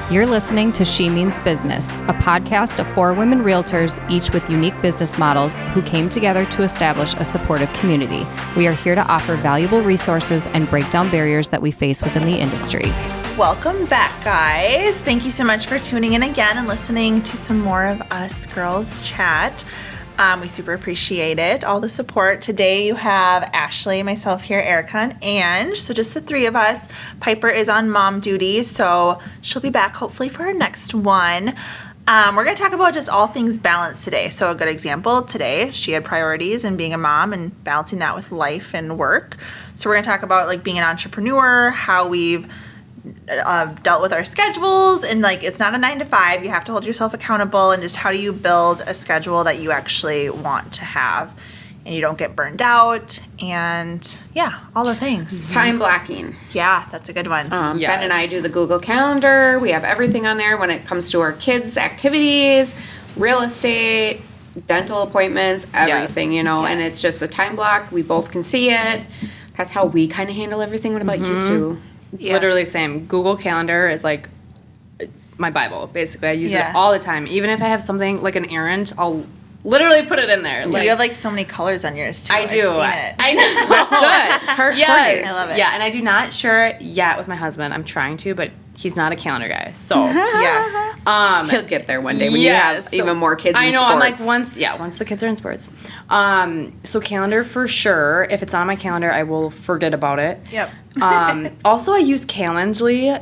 You're listening to She Means Business, a podcast of 4 women realtors, each with unique business models, who came together to establish a supportive community. We are here to offer valuable resources and break down barriers that we face within the industry. Welcome back, guys. Thank you so much for tuning in again and listening to some more of us girls chat. We super appreciate it, all the support. Today you have Ashley, myself here, Erica, and Ange. So just the 3 of us. Piper is on mom duty, so she'll be back hopefully for our next one. We're going to talk about just all things balance today. So a good example today, she had priorities in being a mom and balancing that with life and work. So we're going to talk about like being an entrepreneur, how we've dealt with our schedules, and like it's not a 9 to 5. You have to hold yourself accountable, and just how do you build a schedule that you actually want to have and you don't get burned out, and yeah, all the things. Time blocking. Yeah, that's a good one. Ben and I do the Google Calendar. We have everything on there when it comes to our kids' activities, real estate, dental appointments, everything, you know, and it's just a time block. We both can see it. That's how we kind of handle everything. What about you two? Yeah. Literally same. Google Calendar is like my Bible, basically. I use it all the time. Even if I have something like an errand, I'll literally put it in there. Like, you have like so many colors on yours too. I do. I know. That's good. Yes. I love it. Yeah, and I do not share yet with my husband. I'm trying to, but he's not a calendar guy. So he'll get there one day when you have even more kids in sports. I'm like once the kids are in sports. So calendar for sure. If it's on my calendar, I will forget about it. Yep. Also, I use Calendly.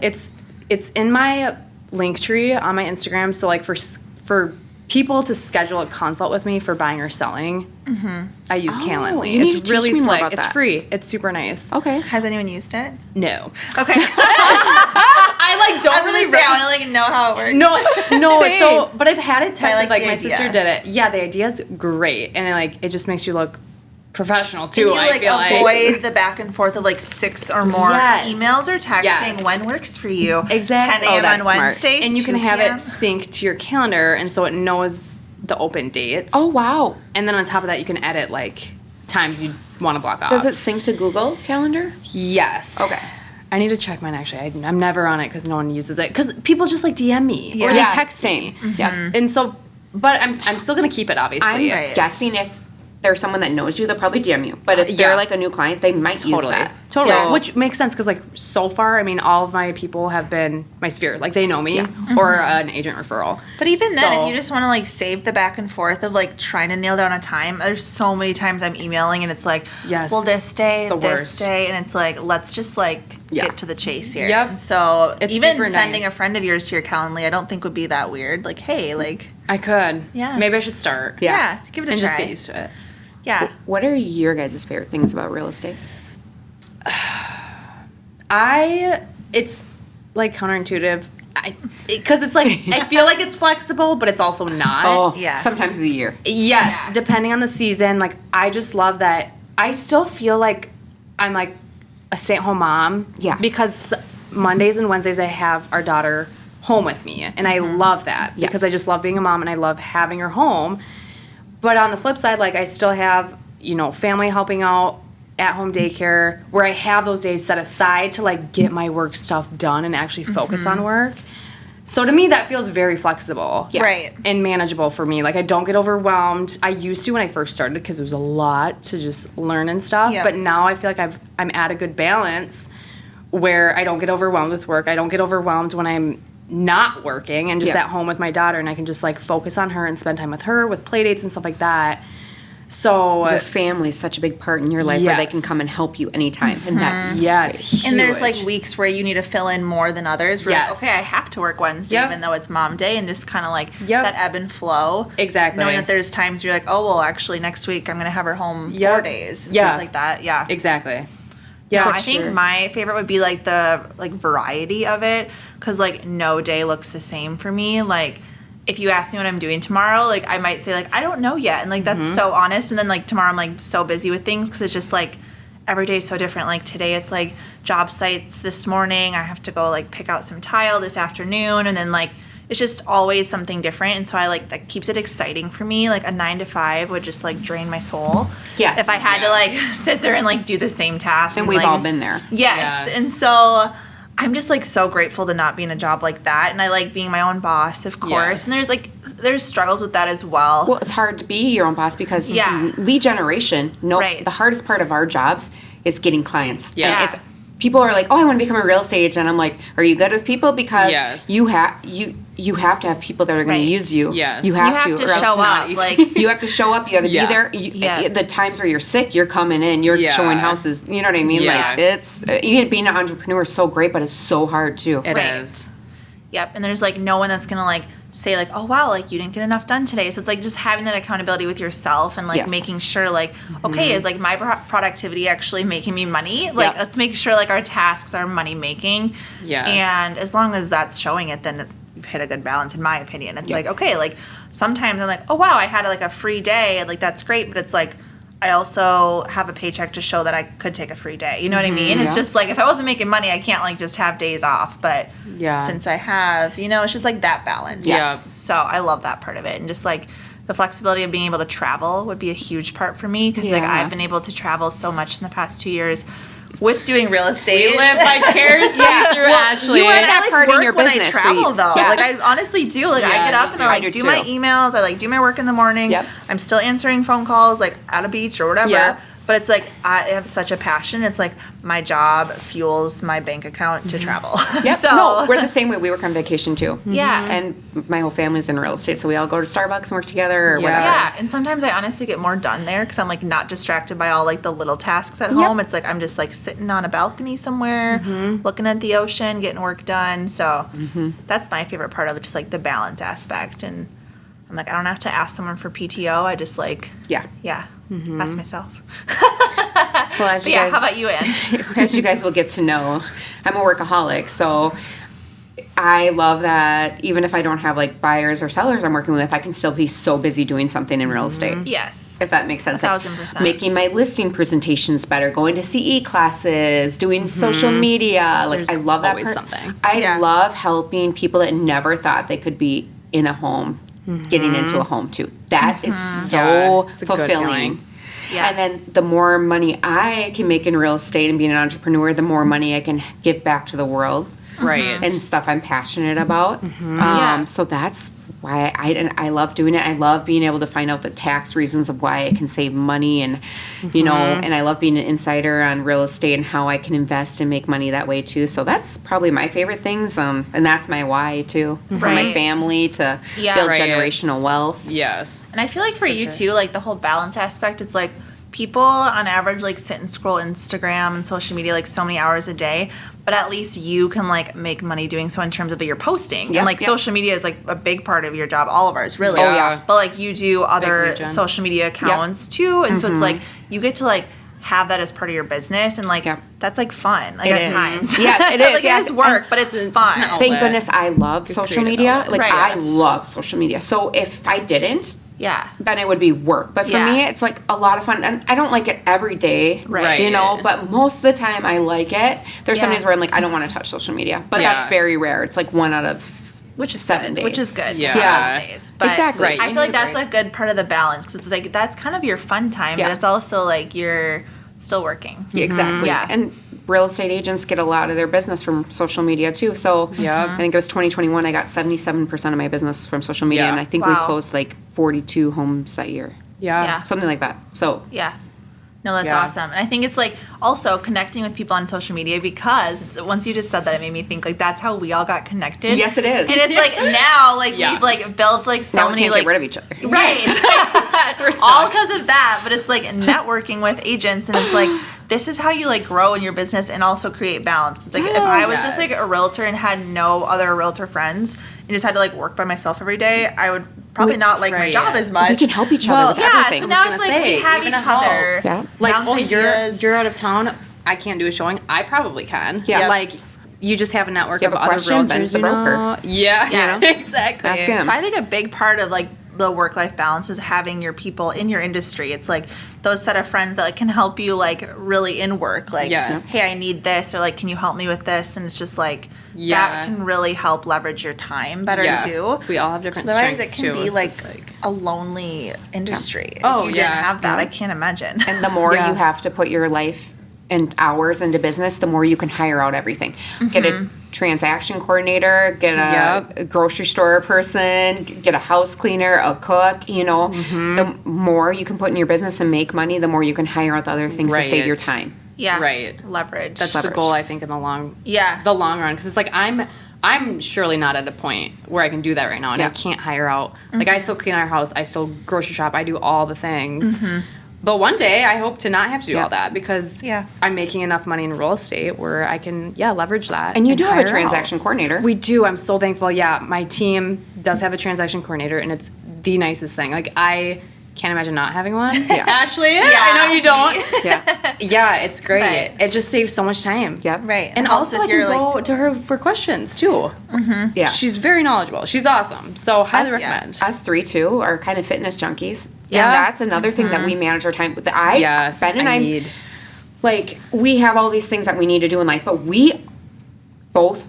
It's in my link tree on my Instagram. So like for people to schedule a consult with me for buying or selling, I use Calendly. It's really slick. It's free. It's super nice. Okay. Has anyone used it? No. Okay. I like don't really say I want to like know how it works. No. So, but I've had it tested. Like my idea. sister did it. Yeah, the idea's great, and it just makes you look professional too. And you avoid the back and forth of like 6 or more emails or texts saying when works for you. Exactly. 10 a.m. on Wednesday, and you can have it synced to your calendar, and so it knows the open dates. Oh wow! And then on top of that, you can edit like times you want to block off. Does it sync to Google Calendar? Yes. Okay. I need to check mine actually. I'm never on it because no one uses it. Because people just like DM me or they text me. Mm-hmm. Yeah. And so, but I'm still gonna keep it obviously. I'm guessing if there's someone that knows you, they'll probably DM you. But if they're like a new client, they might use that. Totally. So, which makes sense because like so far, I mean, all of my people have been my sphere. Like they know me or an agent referral. But even then, if you just want to like save the back and forth of like trying to nail down a time, there's so many times I'm emailing and it's like, well, this day, and it's like, let's just like get to the chase here. Yep. And so it's even sending a friend of yours to your Calendly, I don't think would be that weird. Like, hey, like I could. Yeah. Maybe I should start. Yeah. Give it a try. And just get used to it. Yeah. What are your guys' favorite things about real estate? It's like counterintuitive. Because it's like, I feel like it's flexible, but it's also not. Oh, yeah. Sometimes of the year. Yes, depending on the season. Like, I just love that. I still feel like I'm like a stay-at-home mom. Yeah. Because Mondays and Wednesdays I have our daughter home with me. And I love that. Because I just love being a mom and I love having her home. But on the flip side, like I still have, family helping out, at-home daycare, where I have those days set aside to like get my work stuff done and actually focus on work. So to me, that feels very flexible, right, and manageable for me. Like I don't get overwhelmed. I used to when I first started because it was a lot to just learn and stuff. Yep. But now I feel like I'm at a good balance where I don't get overwhelmed with work. I don't get overwhelmed when I'm not working and just at home with my daughter, and I can just like focus on her and spend time with her with play dates and stuff like that. So your family is such a big part in your life where they can come and help you anytime, and that's it's huge. And there's like weeks where you need to fill in more than others. Where like, okay, I have to work Wednesday even though it's mom day, and just kind of like that ebb and flow. Exactly. Knowing that there's times where you're like, oh well, actually next week I'm gonna have her home 4 days. And stuff like that. Yeah. Exactly. Yeah, I think my favorite would be like the variety of it, because like no day looks the same for me. Like if you ask me what I'm doing tomorrow, like I might say like I don't know yet, and like that's so honest. And then like tomorrow I'm like so busy with things because it's just like every day is so different. Like today it's like job sites this morning. I have to go like pick out some tile this afternoon, and then like it's just always something different. And so I like that keeps it exciting for me. Like a 9 to 5 would just like drain my soul. Yes. If I had to like sit there and like do the same task. And we've like, all been there. Yes. And so I'm just like so grateful to not be in a job like that, and I like being my own boss, of course. Yes. And there's struggles with that as well. Well, it's hard to be your own boss because lead generation. Right. The hardest part of our jobs is getting clients. Yeah. And it's, people are like, oh, I want to become a real estate agent. And I'm like, are you good with people? Because you have to have people that are going to use you. Yes. You have to or else show it's not up. easy. Like you have to show up. You got to be there. The times where you're sick, you're coming in. You're showing houses. You know what I mean? Yeah. Like it's even being an entrepreneur is so great, but it's so hard too. It is. Yep. And there's like no one that's gonna like say like, oh wow, like you didn't get enough done today. So it's like just having that accountability with yourself and like making sure like, okay, is like my productivity actually making me money? Like let's make sure like our tasks are money making. Yes. And as long as that's showing it, then you've hit a good balance in my opinion. It's like, okay, like sometimes I'm like, oh wow, I had like a free day, like that's great, but it's like I also have a paycheck to show that I could take a free day. You know what I mean? It's just like if I wasn't making money, I can't like just have days off. But since I have, it's just like that balance. Yeah. So I love that part of it. And just like the flexibility of being able to travel would be a huge part for me because like I've been able to travel so much in the past 2 years with doing real estate. We live vicariously through Ashley. You and I like part in work your when I business travel though. Yeah. Like I honestly do. Like I get up and I like do my emails. I like do my work in the morning. Yep. I'm still answering phone calls like at a beach or whatever. Yeah. But it's like I have such a passion. It's like my job fuels my bank account to travel. Yep. So No, we're the same way. We work on vacation too. Yeah. And my whole family's in real estate, so we all go to Starbucks and work together or whatever. Yeah, and sometimes I honestly get more done there because I'm like not distracted by all like the little tasks at home. It's like I'm just like sitting on a balcony somewhere, looking at the ocean, getting work done. So that's my favorite part of it, just like the balance aspect. And I'm like, I don't have to ask someone for PTO. I just like ask myself. Well, as But you guys, how about you, Ange? as you guys will get to know, I'm a workaholic, so I love that even if I don't have like buyers or sellers I'm working with, I can still be so busy doing something in real estate. Yes. If that makes sense. 1,000%. Making my listing presentations better, going to CE classes, doing social media. Like I love that always part. something. I love helping people that never thought they could be in a home, getting into a home too. That is so it's a good fulfilling. feeling. Yeah. And then the more money I can make in real estate and being an entrepreneur, the more money I can give back to the world. Right. And stuff I'm passionate about. So that's why I love doing it. I love being able to find out the tax reasons of why I can save money and, and I love being an insider on real estate and how I can invest and make money that way too. So that's probably my favorite things. And that's my why too, for my Right. family to Yeah. build Right. generational wealth. Yes. And I feel like for you too, like the whole balance aspect, it's like people on average like sit and scroll Instagram and social media like so many hours a day, but at least you can like make money doing so in terms of your posting. Yep, And like yep. social media is like a big part of your job, all of ours really. Oh, yeah. But like you do other lead gen. social media accounts too. And so it's like you get to like have that as part of your business and like Yep. that's like fun like It at is. times. Yes, it is. Like Yes. it is work, but it's fun. outlet. Thank goodness I love social creative media. outlet. Like Right. I love social media. So if I didn't, Yeah. then it would be work. But for Yeah. me, it's like a lot of fun. And I don't like it every day, Right. you know, but most of the time I like it. There's some Yeah. days where I'm like, I don't want to touch social media. But Yeah. that's very rare. It's like 1 out of Which is 7 good, days. which is good. Yeah. To have Yeah. those days. But Exactly. Right. I feel like You that's need a good part of the balance because it's like that's kind of your fun time, Yeah. but it's also like you're still working. Yeah, exactly. Yeah. And real estate agents get a lot of their business from social media too. So Yeah. I think it was 2021, I got 77% of my business from social media. Yeah. And I think we Wow. closed like 42 homes that year. Yeah. Something like that. So Yeah. No, that's Yeah. awesome. And I think it's like also connecting with people on social media because once you just said that, it made me think like that's how we all got connected. Yes, it is. And it's like now, like Yeah. we've like built like so now we many can't like get rid of each other. right. We're all stuck. because of that. But it's like networking with agents, and it's like this is how you like grow in your business and also create balance. It's like if I was just like a realtor and had no other realtor friends and just had to like work by myself every day, I would probably not like my right. job as much. We can help each other Well, with yeah, everything. so now gonna it's like say, we have even each at home. other. Yeah. Like, bounce oh, ideas. you're out of town. I can't do a showing. I probably can. Yeah. Like, you just have a network You of have a other question, realtors. Ben's the you know? broker. Yeah. Yes. Exactly. Ask him. So I think a big part of like the work-life balance is having your people in your industry. It's like those set of friends that like can help you like really in work. Like, Yes. hey, I need this, or like, can you help me with this? And it's just like Yeah. that can really help leverage your time better Yeah. too. We all have different Otherwise, it strengths can too. be It's like, just like a lonely industry. Oh, if you yeah. didn't have that, I can't imagine. And the more Yeah. you have to put your life and hours into business, the more you can hire out everything. Get a transaction coordinator, get a grocery store person, get a house cleaner, a cook, you know. The more you can put in your business and make money, the more you can hire out the other things to save your time. Yeah. Right. Leverage. That's the goal, I think, in the long run. Because it's like I'm surely not at a point where I can do that right now, and I can't hire out. Like, I still clean our house, I still grocery shop, I do all the things. But one day, I hope to not have to do all that because I'm making enough money in real estate where I can, leverage that. And you do have a transaction coordinator. We do. I'm so thankful. Yeah, my team does have a transaction coordinator, and it's the nicest thing. Like, I can't imagine not having one. Ashley, I know you don't. Yeah, it's great. Right. It just saves so much time. Yep. Right. And also, I can go to her for questions, too. Yeah. She's very knowledgeable. She's awesome. So, highly recommend. Us three, too, are kind of fitness junkies. Yeah. And that's another thing that we manage our time with. Ben and I like, we have all these things that we need to do in life, but we both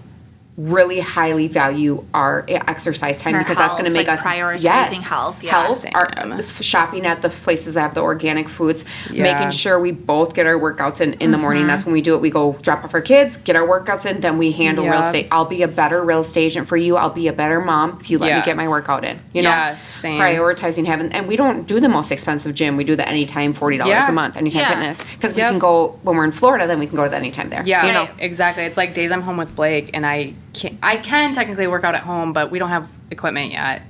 really highly value our exercise time because that's going to make us prioritizing health. Our shopping at the places that have the organic foods, making sure we both get our workouts in the morning. That's when we do it. We go drop off our kids, get our workouts in, then we handle real estate. I'll be a better real estate agent for you. I'll be a better mom if you let me get my workout in. You know, same. Prioritizing having, and we don't do the most expensive gym. We do the Anytime $40 a month, Anytime Fitness, because we can go when we're in Florida. Then we can go to the Anytime there. Yeah, you know? Exactly. It's like days I'm home with Blake, and I can technically work out at home, but we don't have equipment yet.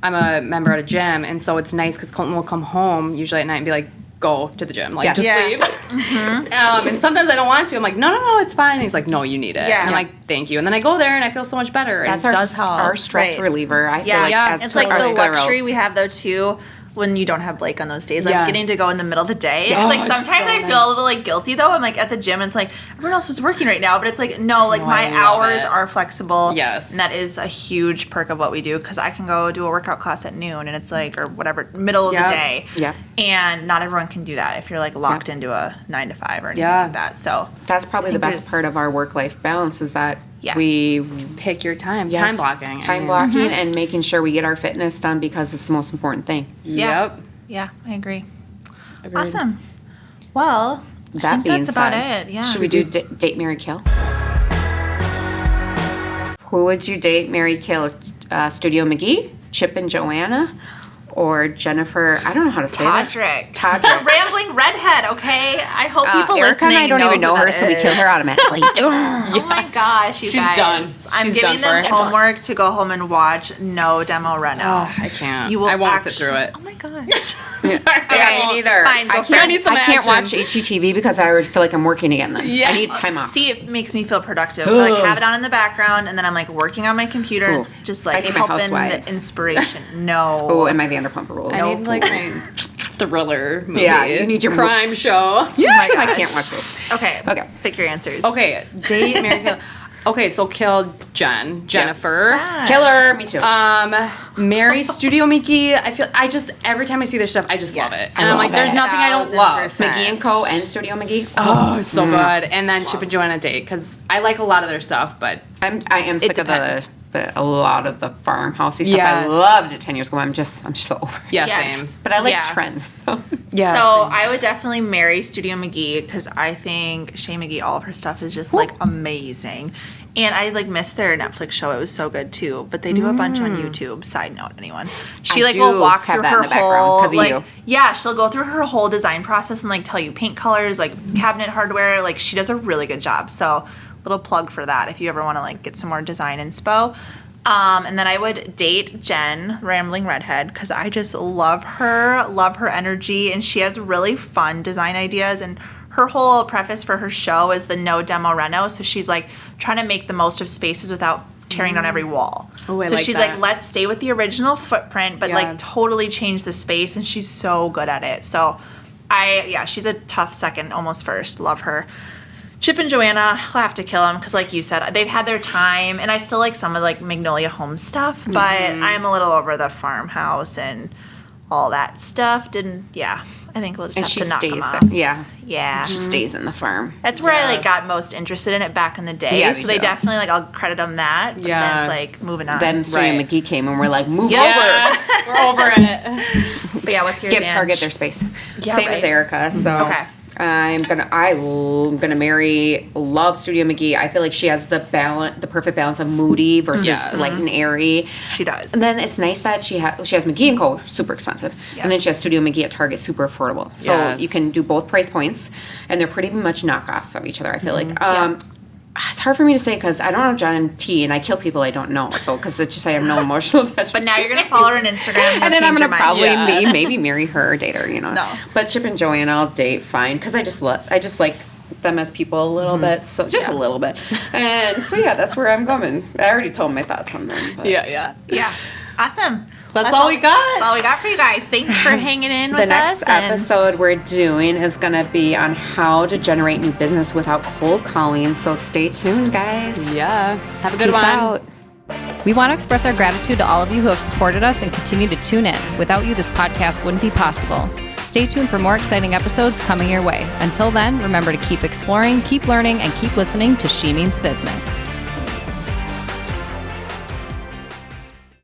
I'm a member at a gym, and so it's nice because Colton will come home usually at night and be like, go to the gym. Like, just leave. And sometimes I don't want to. I'm like, no, it's fine. And he's like, no, you need it. And I'm like, thank you. And then I go there, and I feel so much better. That's and it does help. Our stress reliever. I feel like as it's like the luxury we have, though, too, when you don't have Blake on those days, like getting to go in the middle of the day. It's like sometimes I feel a little like guilty though. I'm like at the gym and it's like everyone else is working right now, but it's like no, my hours are flexible. Yes, and that is a huge perk of what we do because I can go do a workout class at noon and it's like or whatever middle of the day. Yeah, and not everyone can do that if you're like locked into a 9 to 5 or anything like that. So that's probably the best part of our work-life balance is that. Yes. We pick your time, time blocking. Time blocking and making sure we get our fitness done because it's the most important thing. Yeah, I agree. Agreed. Awesome. Well, that being that's about it. Yeah. Should we do date, marry, kill? Who would you date, marry, kill? Studio Mcgee, Chip and Joanna, or Jennifer? I don't know how to say Todrick. Todrick. Rambling redhead. Okay. I hope people Erica listening and I don't even know her, so we kill her automatically. Oh my gosh, you guys! Done. I'm giving them homework to go home and watch No Demo Reno. Oh, I can't. I won't sit through it. Oh my gosh. Sorry. Yeah, me neither. Fine, I can't watch HGTV because I would feel like I'm working again then. I need time off. See, it makes me feel productive. So like have it on in the background and then I'm like working on my computer and it's just like helping the inspiration. No. Oh, and my Vanderpump Rules. I need like my thriller movie. Yeah, you need your crime show. Yeah, I can't watch those. Okay. Pick your answers. Okay, date, marry, kill. Okay, so kill Jennifer. Kill her, me too. Mary Studio Mcgee. Every time I see their stuff, I just love it. And I'm like, there's nothing I don't love. Mcgee and Co. and Studio Mcgee. Oh, so good. And then Chip and Joanna date because I like a lot of their stuff, but I am sick of a lot of the farmhousey stuff. I loved it 10 years ago. I'm just so over it. Yeah, same. But I like trends. Yeah. So I would definitely marry Studio Mcgee because I think Shay Mcgee, all of her stuff is just like amazing, and I like missed their Netflix show. It was so good too. But they do a bunch on YouTube. Side note, anyone? She will walk through her whole she'll go through her whole design process and like tell you paint colors, like cabinet hardware. Like she does a really good job. So little plug for that if you ever want to like get some more design inspo. And then I would date Jen, Rambling Redhead, because I just love her energy, and she has really fun design ideas. And her whole preface for her show is the no demo reno, so she's like trying to make the most of spaces without tearing down every wall. Ooh, so she's like, let's stay with the original footprint, but like totally change the space, and she's so good at it. So she's a tough second, almost first. Love her. Chip and Joanna, I'll have to kill them because, like you said, they've had their time, and I still like some of like Magnolia Home stuff, but I'm a little over the farmhouse and all that stuff. I think we'll just have to knock them off. Yeah. She stays in the farm. That's where I like got most interested in it back in the day. Yeah, so they definitely like I'll credit them that. But then it's like moving on. Then Studio Mcgee came and we're like, move over. We're over it. But what's yours? Give Target their space. Yeah, same as Erica. So I'm gonna marry, love Studio Mcgee. I feel like she has the perfect balance of moody versus light and airy. She does. And then it's nice that she has Mcgee & Co. super expensive, and then she has Studio Mcgee at Target super affordable. So you can do both price points, and they're pretty much knockoffs of each other. I feel like. It's hard for me to say because I don't know John T, and I kill people I don't know. So because it's just I have no emotional attachment. But now you're gonna follow her on Instagram, and then I'm gonna probably maybe marry her or date her. No. But Chip and Joanna I'll date fine because I just like them as people a little bit, so just a little bit. And so that's where I'm going. I already told my thoughts on them. But. Yeah. Awesome. That's all we got. That's all we got for you guys. Thanks for hanging in with us. The next episode we're doing is going to be on how to generate new business without cold calling. So stay tuned, guys. Yeah. Have a good Peace one. out. We want to express our gratitude to all of you who have supported us and continue to tune in. Without you, this podcast wouldn't be possible. Stay tuned for more exciting episodes coming your way. Until then, remember to keep exploring, keep learning, and keep listening to She Means Business.